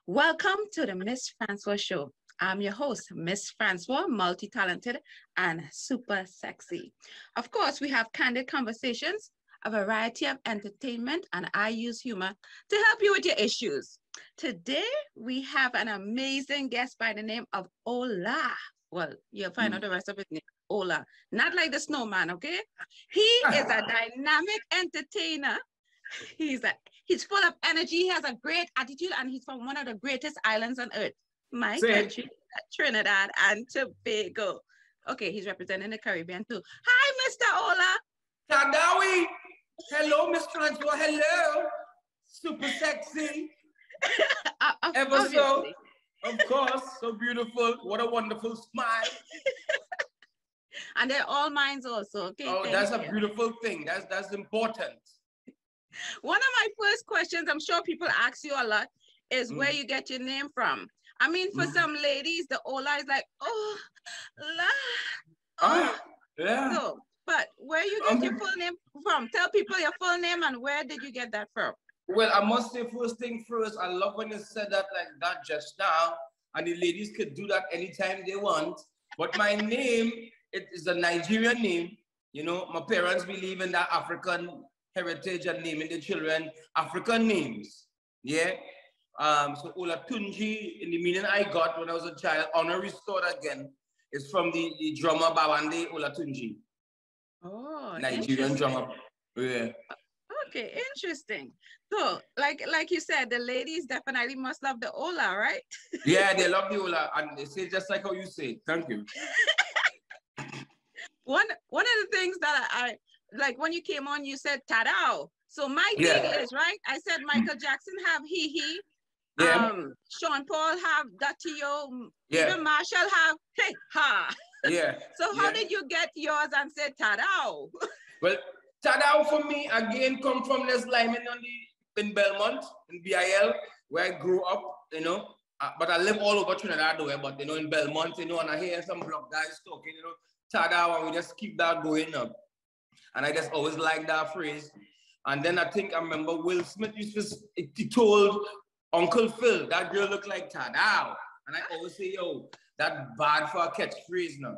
Welcome to the Miss Francois Show. I'm your host, Miss Francois, multi-talented and super sexy. Of course, we have candid conversations, a variety of entertainment, and I use humor to help you with your issues. Today, we have an amazing guest by the name of Ola. Well, you'll find out Mm. the rest of his name. Ola, not like the snowman, okay? He is a dynamic entertainer. He's a he's full of energy. He has a great attitude, and he's from one of the greatest islands on earth, my Say it. country, Trinidad and Tobago. Okay, he's representing the Caribbean too. Hi, Mr. Ola. Tadawi. Hello, Miss Francois. Hello. Super sexy. Ever so. Obviously. Of course. So beautiful. What a wonderful smile. And they're all mines also. Okay, Oh, thank that's a you. beautiful thing. That's important. One of my first questions, I'm sure people ask you a lot, is where Mm. you get your name from. I mean, for Mm. some ladies, the Ola is like, oh, la, oh. Ah, yeah. So, but where you get your Um, full name from? Tell people your full name and where did you get that from? well, I must say first thing first, I love when you said that like that just now. And the ladies could do that anytime they want. But my name, it is a Nigerian name. You know, my parents believe in that African heritage and naming the children African names. Yeah. So Olatunji, in the meaning I got when I was a child, honor restored again, is from the drummer Bawande Olatunji, Oh, Nigerian interesting. drummer. Yeah. Okay, interesting. So, like you said, the ladies definitely must love the Ola, right? Yeah, they love the Ola and they say just like how you say. Thank you. One of the things that I like when you came on, you said Tadao. So my thing Yeah. is, right? I said Michael Jackson have he. Yeah. Sean Paul have Datio, Yeah. even Marshall have hey ha. Yeah. So how Yeah. did you get yours and say Tadao? Well, Tadao for me again come from this Lyman on the in Belmont in BIL where I grew up, you know. But I live all over Trinidad though, but you know, in Belmont, you know, and I hear some block guys talking, you know, Tadao, and we just keep that going up. And I just always like that phrase. And then I think I remember Will Smith used to he told Uncle Phil that girl looked like Tadao. And I always say, yo, that bad for a catchphrase now.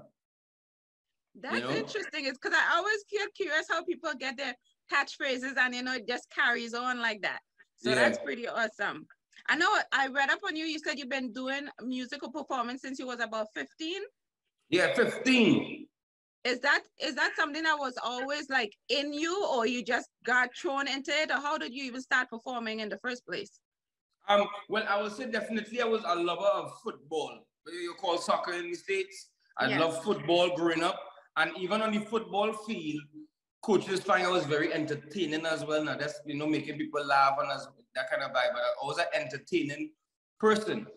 You That's know? interesting. It's because I always get curious how people get their catchphrases and it just carries on like that. So Yeah. that's pretty awesome. I know I read up on you. You said you've been doing musical performance since you was about 15. Yeah, 15. Is that something that was always like in you, or you just got thrown into it, or how did you even start performing in the first place? Well, I would say definitely I was a lover of football. What you call soccer in the States. I Yes. love football growing up. And even on the football field, coaches find I was very entertaining as well. Now that's making people laugh and that kind of vibe. But I was an entertaining person.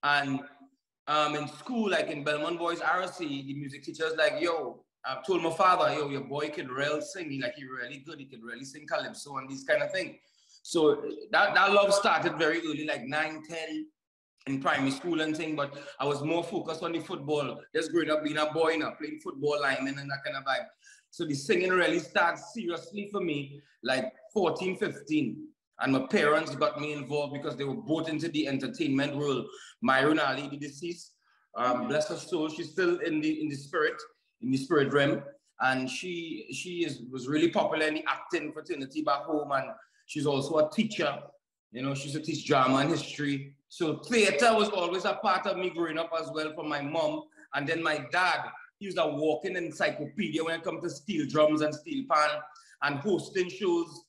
And in school, like in Belmont Boys RC, the music teacher's like, yo, I told my father, yo, your boy could really sing. He really good. He could really sing calypso and these kind of things. So that love started very early, like 9, 10 in primary school and thing, but I was more focused on the football, just growing up being a boy now, playing football, lineman and that kind of vibe. So the singing really started seriously for me, like 14, 15. And my parents got me involved because they were both into the entertainment world. Myron Ali, the deceased, bless her soul, she's still in the spirit realm. And was really popular in the acting fraternity back home. And she's also a teacher. You know, she used to teach drama and history. So theater was always a part of me growing up as well from my mom. And then my dad, he was a walking encyclopedia when it comes to steel drums and steel pan and hosting shows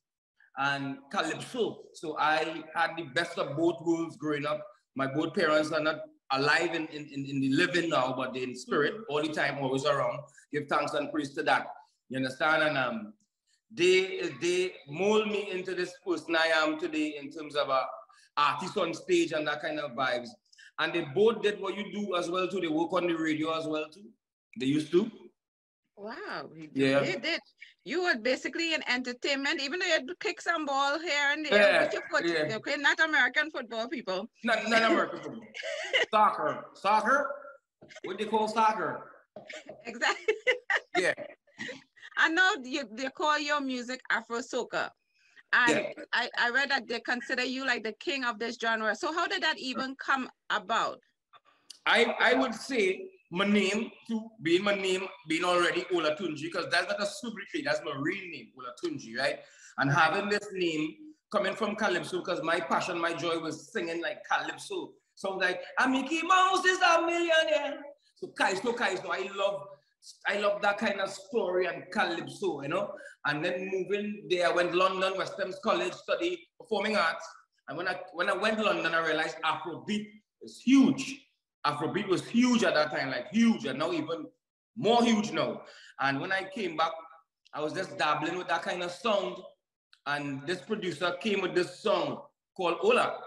and calypso. So I had the best of both worlds growing up. My both parents are not alive in the living now, but they're in spirit all the time, always around. Give thanks and praise to that. You understand? And they mold me into this person I am today in terms of a artist on stage and that kind of vibes. And they both did what you do as well too. They work on the radio as well too. They used to. Wow, Yeah. they did. You were basically in entertainment, even though you had to kick some ball here and there Yeah. with your foot. Yeah. Okay, not American football people. Not American football. Soccer. Soccer? What they call soccer? Exactly. Yeah. I know they call your music Afro soca. And I read that they consider you like the king of this genre. So how did that even come about? I would say my name, being already Olatunji, because that's not a sobriquet, that's my real name, Olatunji, right? And having this name coming from Calypso, because my passion, my joy was singing like Calypso. So like, a Mickey Mouse is a millionaire. So Kaiso, I love that kind of story and Calypso, you know? And then moving there, I went to London, West Thames College, study performing arts. And when I went to London, I realized Afrobeat is huge. Afrobeat was huge at that time, like huge, and now even more huge now. And when I came back, I was just dabbling with that kind of sound. And this producer came with this song called Ola.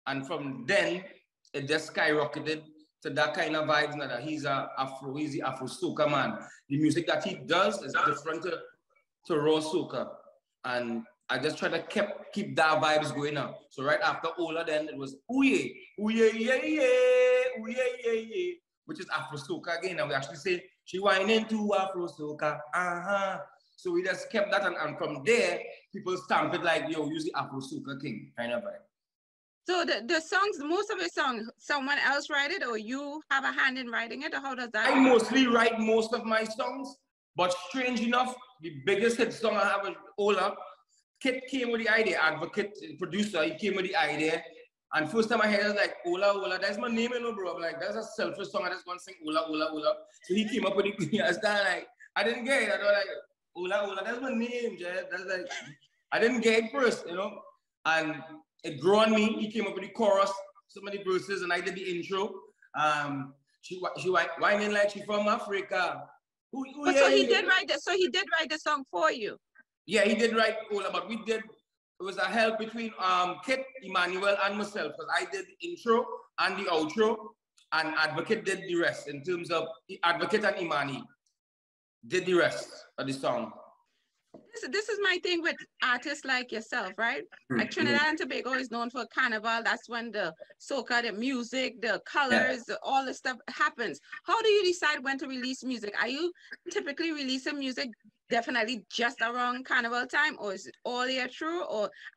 And from then, it just skyrocketed to that kind of vibes. Now that he's the Afro soca man. The music that he does is different to raw soca. And I just try to keep that vibes going on. So right after Ola, then it was Ouye, Ouye, yeah, yeah, Ouye, yeah, yeah, which is Afro soca again. And we actually say, she whining to Afro soca, So we just kept that, and from there, people stamped it like, yo, use the Afro soca king kind of vibe. So the songs, most of the songs, someone else write it, or you have a hand in writing it, or how does that? I mostly write most of my songs, but strange enough, the biggest hit song I have is Ola. Kit came with the idea, Advocate, producer, he came with the idea. And first time I heard it, I was like, Ola, Ola, that's my name, you know, bro. I'm like, that's a selfish song, I just want to sing Ola, Ola, Ola. So he came up with it, I started like, I didn't get it. I was like, Ola, Ola, that's my name, Jay. That's like, I didn't get it first, you know. And it grew on me. He came up with the chorus, some of the verses, and I did the intro. She whining like she from Africa. So he did write this. So he did write the song for you. Yeah, he did write Ola, but it was a help between Kit, Emmanuel, and myself, because I did the intro and the outro, and Advocate did the rest in terms of Advocate and Imani did the rest of the song. This is my thing with artists like yourself, right? Like Trinidad and Tobago is known for Carnival. That's when the soca, the music, the colors, all the stuff happens. How do you decide when to release music? Are you typically releasing music definitely just around Carnival time, or is it all year through?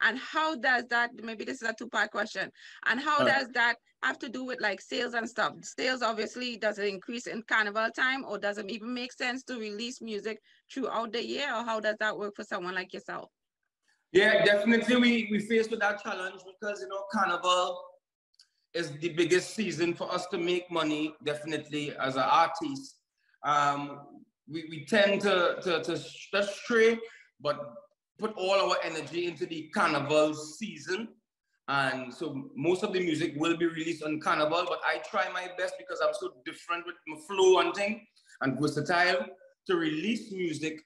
And how does that, maybe this is a two-part question, and how does that have to do with like sales and stuff? Sales obviously, does it increase in Carnival time, or does it even make sense to release music throughout the year, or how does that work for someone like yourself? Yeah, definitely we faced with that challenge because, you know, Carnival is the biggest season for us to make money, definitely as an artist. We tend to stray, but put all our energy into the Carnival season. And so most of the music will be released on Carnival, but I try my best because I'm so different with my flow and thing and versatile to release music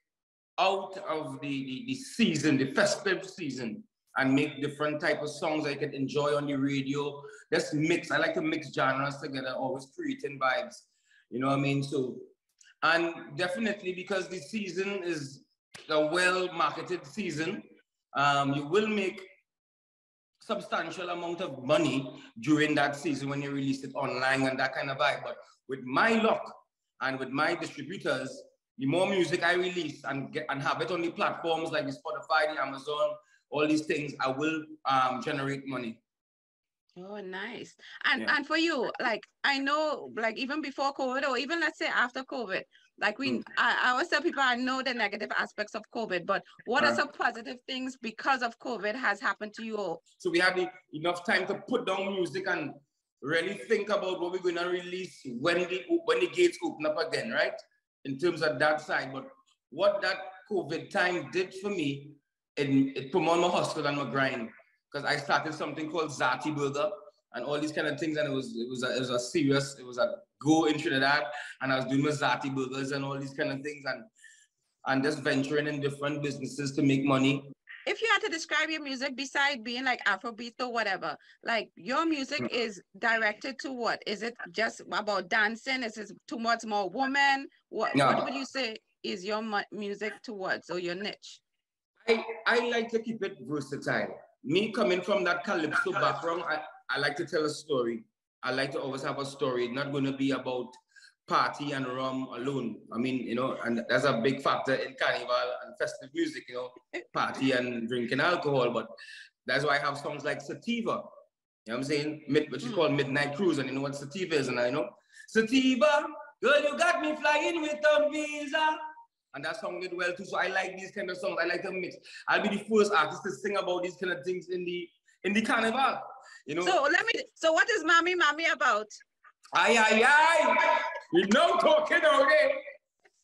out of the season, the festive season, and make different type of songs I can enjoy on the radio. Just mix, I like to mix genres together, always creating vibes, you know what I mean? So, and definitely because the season is a well-marketed season, you will make substantial amount of money during that season when you release it online and that kind of vibe. But with my luck and with my distributors, the more music I release and have it on the platforms like the Spotify, the Amazon, all these things, I will generate money. Oh, nice. And for you, like, I know, like, even before COVID, or even let's say after COVID, like I always tell people I know the negative aspects of COVID, but what are some positive things because of COVID has happened to you all? So we had enough time to put down music and really think about what we're going to release when the gates open up again, right? In terms of that side. But what that COVID time did for me, it promoted my hustle and my grind. Because I started something called Zati Burger and all these kind of things, and it was a go in Trinidad, and I was doing my Zati Burgers and all these kind of things, and just venturing in different businesses to make money. If you had to describe your music, beside being like Afrobeat or whatever, like your music is directed to what? Is it just about dancing? Is it towards more women? What would you say is your music towards, or your niche? I like to keep it versatile. Me coming from that Calypso background, I like to tell a story. I like to always have a story. It's not going to be about party and rum alone. I mean, you know, and that's a big factor in carnival and festive music, you know, party and drinking alcohol. But that's why I have songs like Sativa. You know what I'm saying? Which is called Midnight Cruise. And you know what Sativa is? And I know, Sativa, girl, you got me flying with a visa. And that song did well too. So I like these kind of songs. I like them mix. I'll be the first artist to sing about these kind of things in the carnival. You know. So what is Mommy Mommy about? Aye, aye, aye. We know talking about it.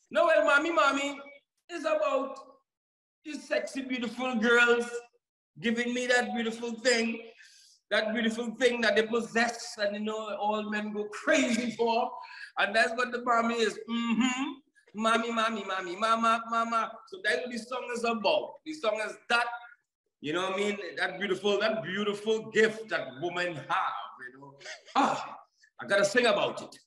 No, well, Mommy Mommy is about these sexy, beautiful girls giving me that beautiful thing that they possess, and you know, all men go crazy for. And that's what the mommy is. Mommy, mommy, mommy, mama, mama. So that's what this song is about. This song is that, you know what I mean? That beautiful gift that women have, you know. I gotta sing about it.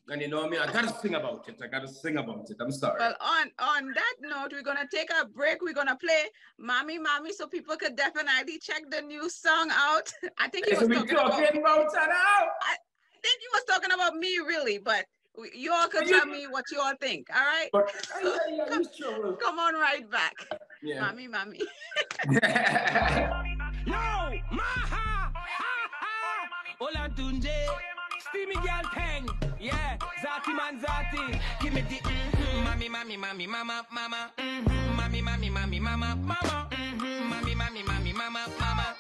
And you know what I mean? I gotta sing about it. I'm sorry. Well, on that note, we're gonna take a break. We're gonna play Mommy Mommy so people could definitely check the new song out. I think he was talking about I think he was talking about me really, but you all could tell me what you all think, all right? Come on right back. Yeah. Mommy Mommy. Yo, Maha! Hola Tunje. Steamy girl thing, yeah, Zati man Zati. Give me the mommy, mommy, mommy, mama, mama. Mommy, mommy, mommy, mama, mama. Mommy, mommy, mommy, mama, mama.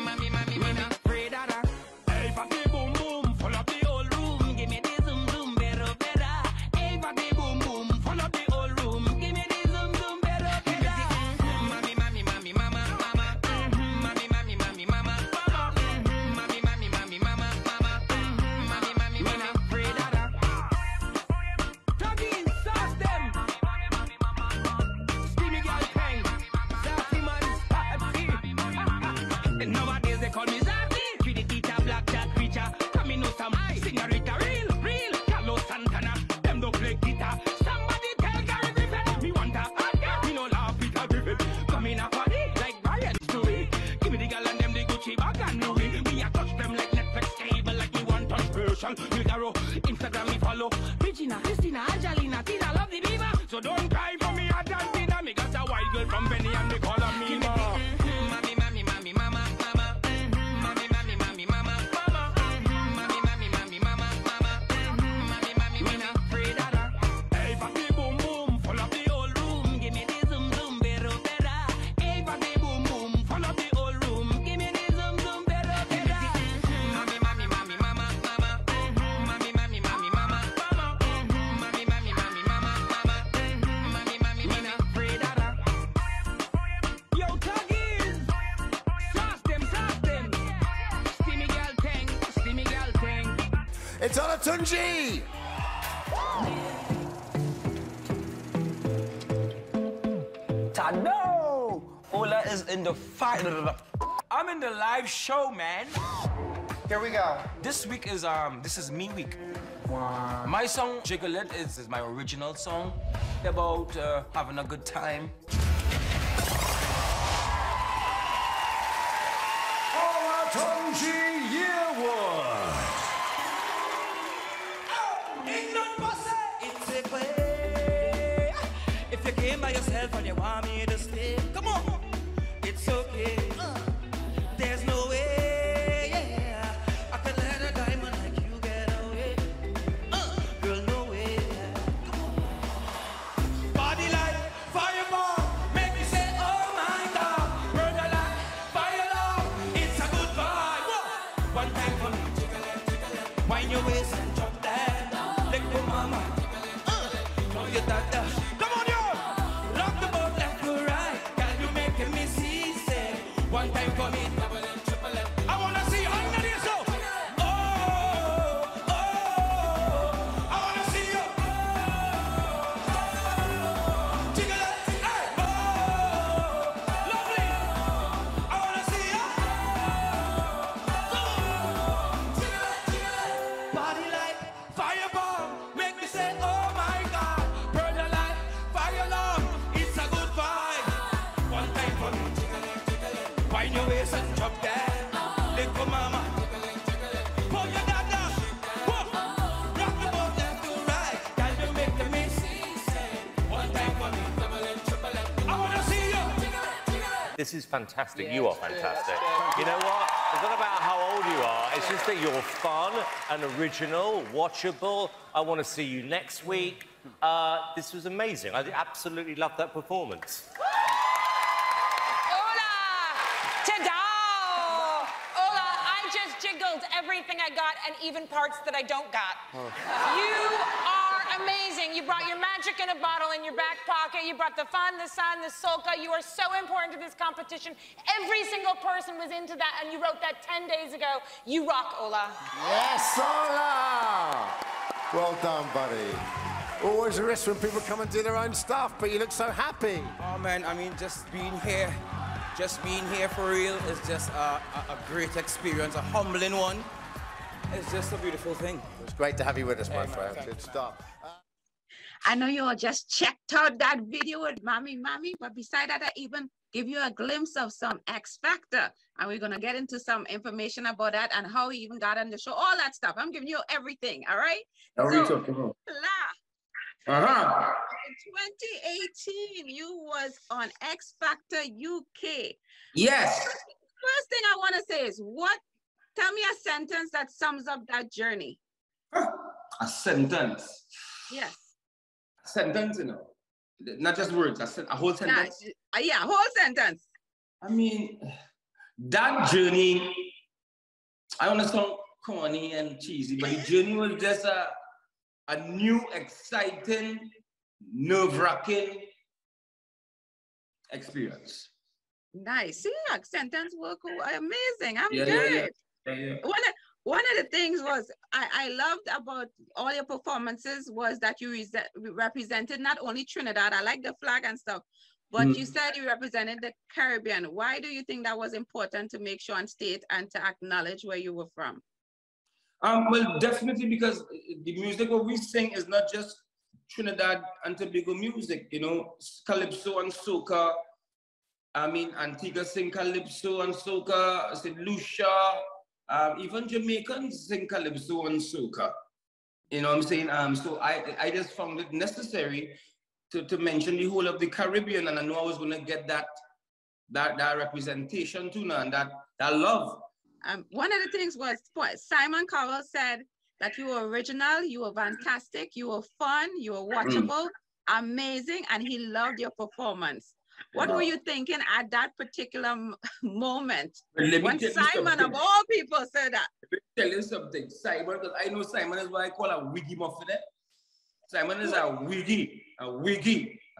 Mommy, mommy, mama. Pray dada. Hey, party boom boom, full up the old room. Give me the zoom zoom, better, better. Hey, party boom boom, full up the old room. Give me the zoom zoom, better, better. Mommy, mommy, mommy, mama, mama. Mommy, mommy, mommy, mama, mama. Mommy, mommy, mommy, mama, mama. Nowadays they call me Zati, treat the teacher, black cat preacher. Come in with some senorita, real, Carlos Santana. Them don't play guitar. Somebody tell Gary Griffin, me want a hot girl, me no laugh with a Griffin. Come in a party like Brian Stewie. Give me the gal and them the Gucci bag and Louis. Me a touch them like Netflix cable, like me one touch version. Figaro, Instagram me follow. Regina, Christina, Angelina, Tina, love the diva. So don't cry for me, Argentina. Me got a white girl from Benny and they call her me ma. Mommy, mommy, mommy, mama. It's Olatunji! Tano! Ola is in the fight. I'm in the live show, man. Here we go. This week is this is me week. Wow. My song Jiggle It is my original song about having a good time. Olatunji Yearwood! Ain't no pussy. It's a way. If you came by yourself and you want me to stay, come on. It's okay. There's no way. Yeah. I can let a diamond like you get away. Girl, no way. Come on. Body like fireball. Make me say, oh my God. Burn the light, fire love. It's a good vibe. One time for me. Wind your waist and drop that. Mama, you dada. Come on, yo! Rock the boat left to right. Girl, you making me see, say. One time for me. I wanna see you under this, so. Oh, I wanna see you. Jiggle it, hey, oh, lovely. I wanna see you. Body like fireball. Make me say, oh my God, burn the light, fire long, it's a good vibe. One time for me, wind your waist and drop that. Lick for mama, pull your dada, rock the boat left to This is fantastic. You are fantastic. You know what? It's not about how old you are. It's just that you're fun and original, watchable. I want to see you next week. This was amazing. I absolutely loved that performance. Hola! Ta-da! Hola, I just jiggled everything I got and even parts that I don't got. You are amazing. You brought your magic in a bottle in your back pocket. You brought the fun, the sun, the soca. You are so important to this competition. Every single person was into that, and you wrote that 10 days ago. You rock, Ola. Yes, Ola! Well done, buddy. Always a risk when people come and do their own stuff, but you look so happy. Oh, man, I mean, just being here for real is just a great experience, a humbling one. It's just a beautiful thing. It's great to have you with us, my friend. Good stuff. I know you all just checked out that video with Mommy, but beside that, I even give you a glimpse of some X Factor. And we're going to get into some information about that and how he even got on the show, all that stuff. I'm giving you everything, all right? Are we talking about? In 2018, you was on X Factor UK. Yes. First thing I want to say is, tell me a sentence that sums up that journey. A sentence. Yes. A sentence, you know. Not just words, a whole sentence. Yeah, whole sentence. I mean, that journey, I want to sound corny and cheesy, but the journey was just a new, exciting, nerve-wracking experience. Nice. See, sentence work amazing. I'm good. Yeah. One of the things was I loved about all your performances was that you represented not only Trinidad, I like the flag and stuff, but you said you represented the Caribbean. Why do you think that was important to make sure and state and to acknowledge where you were from? Well, definitely, because the music what we sing is not just Trinidad and Tobago music, you know, calypso and soca. I mean, Antigua sing calypso and soca, St. Lucia, even Jamaicans sing calypso and soca. You know what I'm saying? So I just found it necessary to mention the whole of the Caribbean, and I know I was going to get that representation too now, and that love. One of the things was Simon Cowell said that you were original, you were fantastic, you were fun, you were watchable, amazing, and he loved your performance. What were you thinking at that particular moment when Simon of all people said that? Let me tell you something, Simon, because I know Simon is what I call a wiggy muffin. Simon is a wiggy.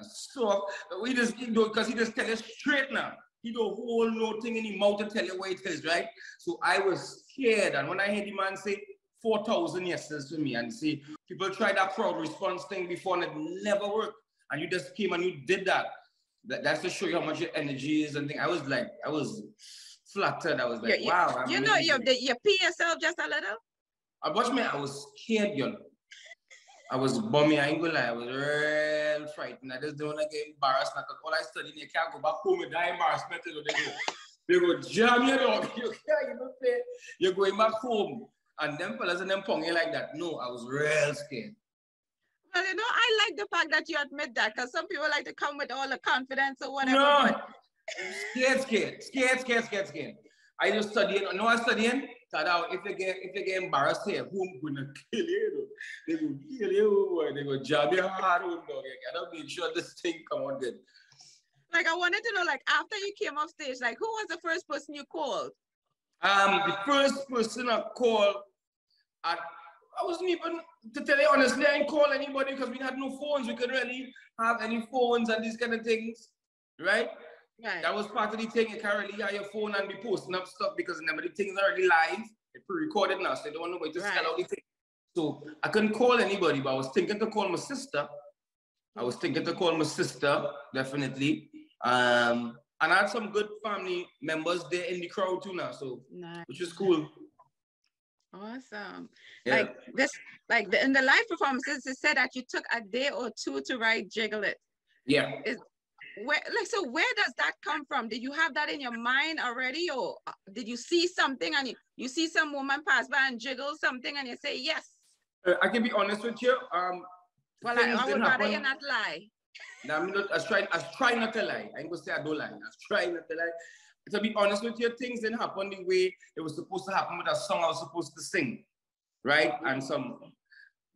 So we just, because he just tell you straight now. He don't hold no thing in his mouth to tell you what it is, right? So I was scared, and when I heard the man say 4,000 yeses to me and say, people tried that crowd response thing before and it never worked, and you just came and you did that. That's to show you how much your energy is and thing. I was flattered. I was like, wow. You know, you pee yourself just a little? Watch me, I was scared, you know. I was bummy, I ain't gonna lie. I was real frightened. I just don't want to get embarrassed because all I study, you can't go back home and die embarrassment. They go jam you dog. You can't even pay. You're going back home. And them fellas and them pong you like that. No, I was real scared. Well, you know, I like the fact that you admit that, because some people like to come with all the confidence or whatever. No, but... scared. I just studying. No, I'm studying. If they get embarrassed here, who's gonna kill you? They will kill you. They will jab your hard home, dog. I gotta make sure this thing come out good. Like, I wanted to know, like, after you came off stage, like, who was the first person you called? The first person I called, I wasn't even, to tell you honestly, I didn't call anybody because we had no phones. We couldn't really have any phones and these kind of things, right? Right. That was part of the thing. You can't really have your phone and be posting up stuff because remember the things are already live. It's pre-recorded now, so they don't know where to sell out the thing. So I couldn't call anybody, but I was thinking to call my sister. Definitely. And I had some good family members there in the crowd too now, so which is cool. Awesome. Yeah. In the live performances, it said that you took a day or two to write Jiggle It. Yeah. Where does that come from? Did you have that in your mind already, or did you see something and you see some woman pass by and jiggle something and you say yes? I can be honest with you. Well, I would rather you not lie. I mean, I was trying not to lie. I ain't gonna say I don't lie. I was trying not to lie. To be honest with you, things didn't happen the way it was supposed to happen with a song I was supposed to sing, right? And some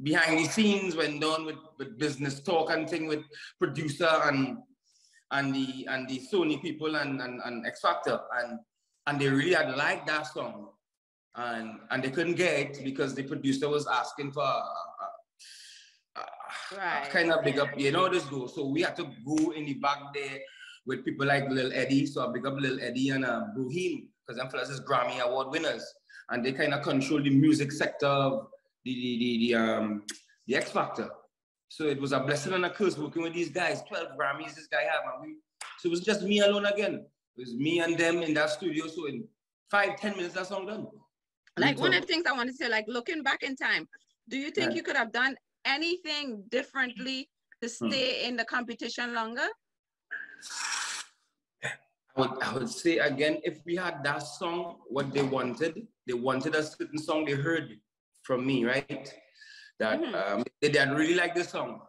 behind the scenes went done with business talk and thing with producer and the Sony people and X Factor, and they really had liked that song, and they couldn't get it because the producer was asking for a kind of big up, you know, this go. So we had to go in the back there with people like Lil Eddie. So I big up Lil Eddie and Brahim, because them fellas is Grammy Award winners, and they kind of control the music sector of the X Factor. So it was a blessing and a curse working with these guys. 12 Grammys this guy had, so it was just me alone again. It was me and them in that studio. So in 5-10 minutes, that song done. Like one of the things I want to say, like looking back in time, do you think you could have done anything differently to stay in the competition longer? I would say again, if we had that song, what they wanted a certain song they heard from me, right? That they really like this song.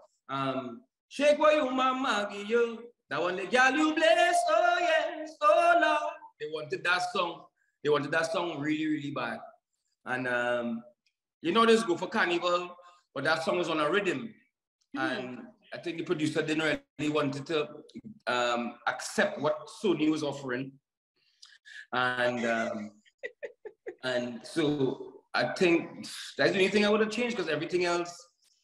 Shake what you mama give you. That one the girl you bless, oh yes, oh Lord. They wanted that song. They wanted that song really, really bad. And you know this go for Carnival, but that song was on a rhythm. And I think the producer didn't really wanted to accept what Sony was offering. And so I think that's the only thing I would have changed, because everything else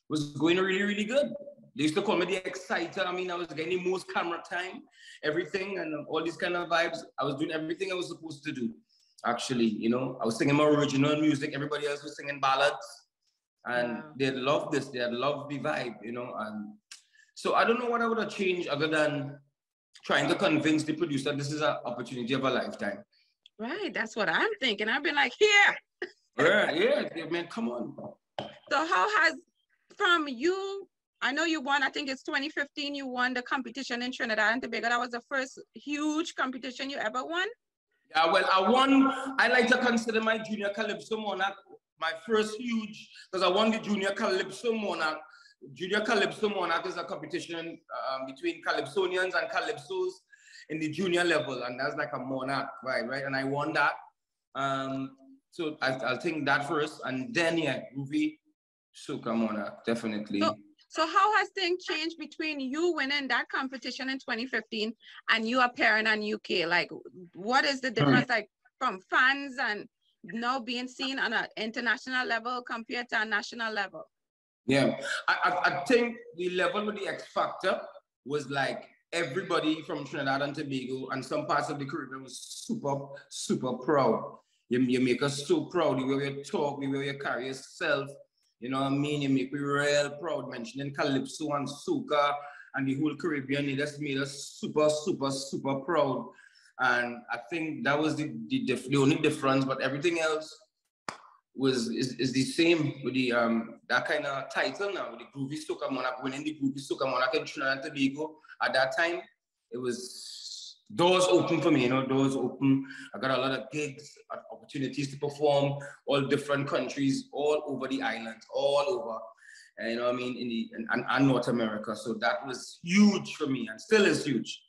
was going really, really good. They used to call me the exciter. I mean, I was getting the most camera time, everything, and all these kind of vibes. I was doing everything I was supposed to do, actually. You know, I was singing my original music. Everybody else was singing ballads. And they loved this. They loved the vibe, you know. And so I don't know what I would have changed other than trying to convince the producer this is an opportunity of a lifetime. Right, that's what I'm thinking. I've been like, here. Yeah, man, come on. So how has, from you, I know you won, I think it's 2015, you won the competition in Trinidad and Tobago. That was the first huge competition you ever won? Yeah, well, I won, I like to consider my Junior Calypso Monarch my first huge, because I won the Junior Calypso Monarch. Junior Calypso Monarch is a competition between Calypsonians and Calypsos in the junior level, and that's like a monarch, right? And I won that. So I'll think that first, and then yeah, Groovy Soca Monarch, definitely. So how has things changed between you winning that competition in 2015 and you appearing on UK? Like, what is the difference, like, from fans and now being seen on an international level compared to a national level? Yeah, I think the level with the X Factor was like everybody from Trinidad and Tobago and some parts of the Caribbean was super, super proud. You make us so proud, the way you talk, the way you carry yourself, you know what I mean? You make me real proud, mentioning Calypso and Soca and the whole Caribbean. It just made us super, super, super proud. And I think that was the only difference, but everything else is the same with the that kind of title now, with the Groovy Soca Monarch, winning the Groovy Soca Monarch in Trinidad and Tobago. At that time, it was doors open for me, you know, doors open. I got a lot of gigs, opportunities to perform, all different countries, all over the island, all over, and, you know what I mean, in North America. So that was huge for me and still is huge.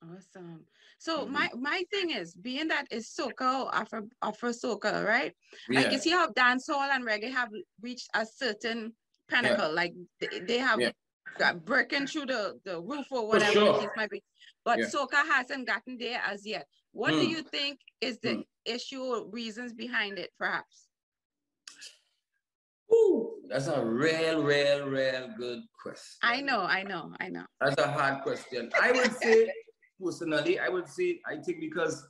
Awesome. So my thing is, being that it's soca, Afro soca, right? Yeah. Like, you see how dancehall and reggae have reached a certain pinnacle, like they have breaking through the roof or whatever the case might be. But soca hasn't gotten there as yet. What do you think is the issue or reasons behind it, perhaps? Ooh, that's a real good question. I know. That's a hard question. I would say, personally, I think because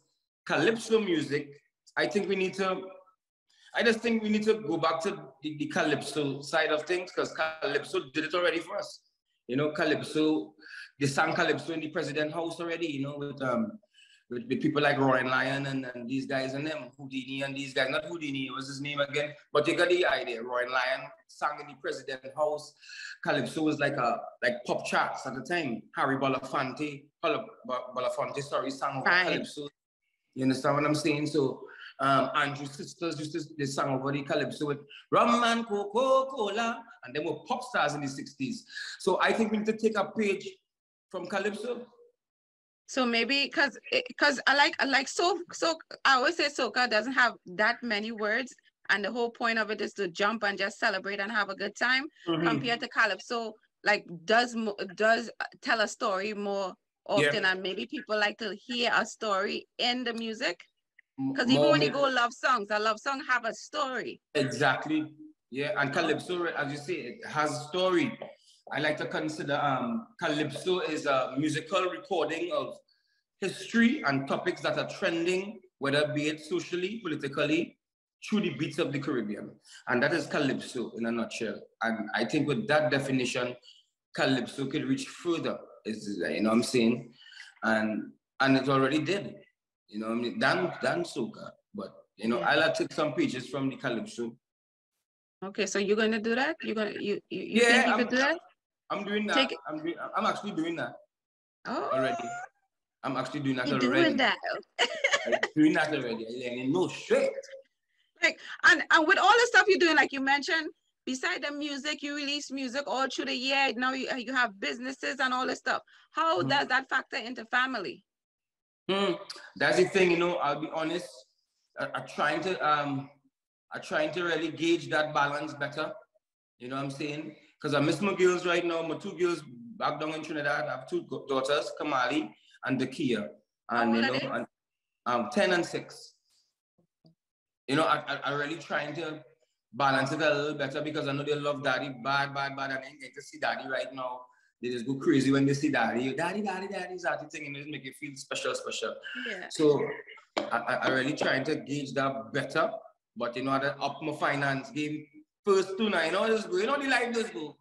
Calypso music, I just think we need to go back to the Calypso side of things, because Calypso did it already for us. You know, Calypso, they sang Calypso in the President House already, you know, with people like Roy and Lion and these guys and them, Houdini and these guys, not Houdini, what was his name again? But you got the idea. Roy and Lion sang in the President House. Calypso was like pop charts at the time. Harry Belafonte, sang over Calypso. You understand what I'm saying? So Andrew's sisters used to they sang over the calypso with rum and Coca-Cola, and they were pop stars in the 60s. So I think we need to take a page from calypso. So maybe because I like so I always say soca doesn't have that many words, and the whole point of it is to jump and just celebrate and have a good time. Compared to calypso, like does tell a story more often, and maybe people like to hear a story in the music. Because even when you go love songs, a love song have a story. Exactly. Yeah, and calypso, as you say, it has a story. I like to consider calypso is a musical recording of history and topics that are trending, whether be it socially, politically, through the beats of the Caribbean. And that is calypso in a nutshell. And I think with that definition, calypso could reach further, you know what I'm saying? And it already did. You know what I mean? Than soca. But, you know, I'll take some pages from the calypso. Okay, so you're going to do that? You think you could do that? I'm doing that. I'm actually doing that already. I'm actually doing that already. You're doing that. I'm doing that already. No shit. Like, and with all the stuff you're doing, like you mentioned, beside the music, you release music all through the year. Now you have businesses and all this stuff. How does that factor into family? That's the thing, you know, I'll be honest. I'm trying to really gauge that balance better. You know what I'm saying? Because I miss my girls right now. My two girls back down in Trinidad. I have two daughters, Kamali and Dakia. And you know, and 10 and 6. You know, I really trying to balance it a little better because I know they love daddy bad, and I ain't get to see daddy right now. They just go crazy when they see daddy. Daddy, that thing, and it make it feel special. Yeah. So I really trying to gauge that better. But you know, I up my finance game first too now. You know, just go. You know the life just go.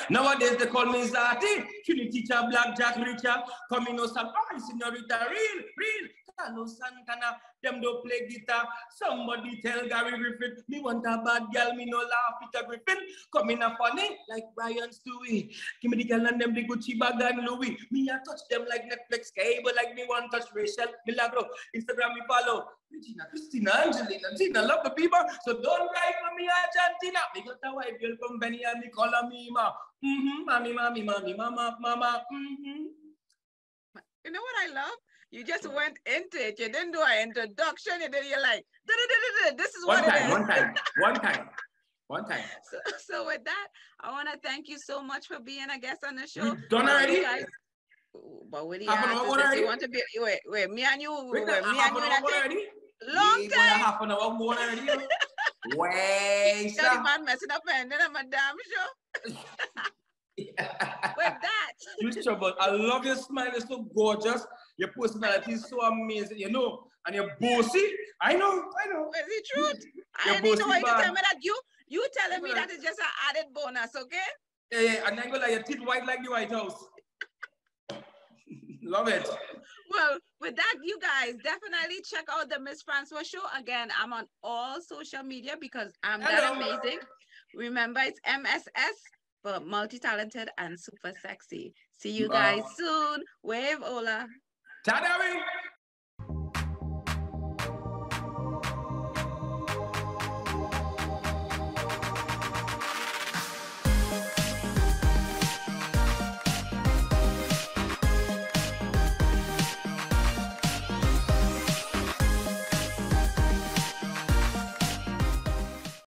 Nowadays they call me Zati, Trinity teacher, Blackjack, Richard, come in, some señorita, real. Carlos Santana, them don't play guitar. Somebody tell Gary Griffin, me want a bad girl, me no laugh Peter Griffin. Come in a funny like Brian Stewie. Give me the girl and them the Gucci bag and Louis. Me a touch them like Netflix cable, like me want touch Rachel Milagro. Instagram me follow. Regina, Christina, Angelina, Tina, love the people. So don't write for me Argentina. Me got a white girl from Benny and me call her Mima. Mommy, mama. You know what I love? You just went into it. You didn't do an introduction. And then you're like, this is what it is. One time. So with that, I want to thank you so much for being a guest on the show. You done already? But with the answers, you want to be, wait, me and you, already? Long time. Half an hour more already. Wait, the man messing up and then I'm a damn show. With that. You trouble. I love your smile. It's so gorgeous. Your personality is so amazing, you know. And you're bossy. I know. Is it truth? I didn't know why you tell me that. You telling me that is just an added bonus, okay? Yeah. And I'm gonna your teeth white like the White House. Love it. Well, with that, you guys definitely check out the Miss Francois show. Again, I'm on all social media because I'm that amazing. Remember, it's MSS. For multi-talented and super sexy. See you guys soon. Wave Ola. Ta-da!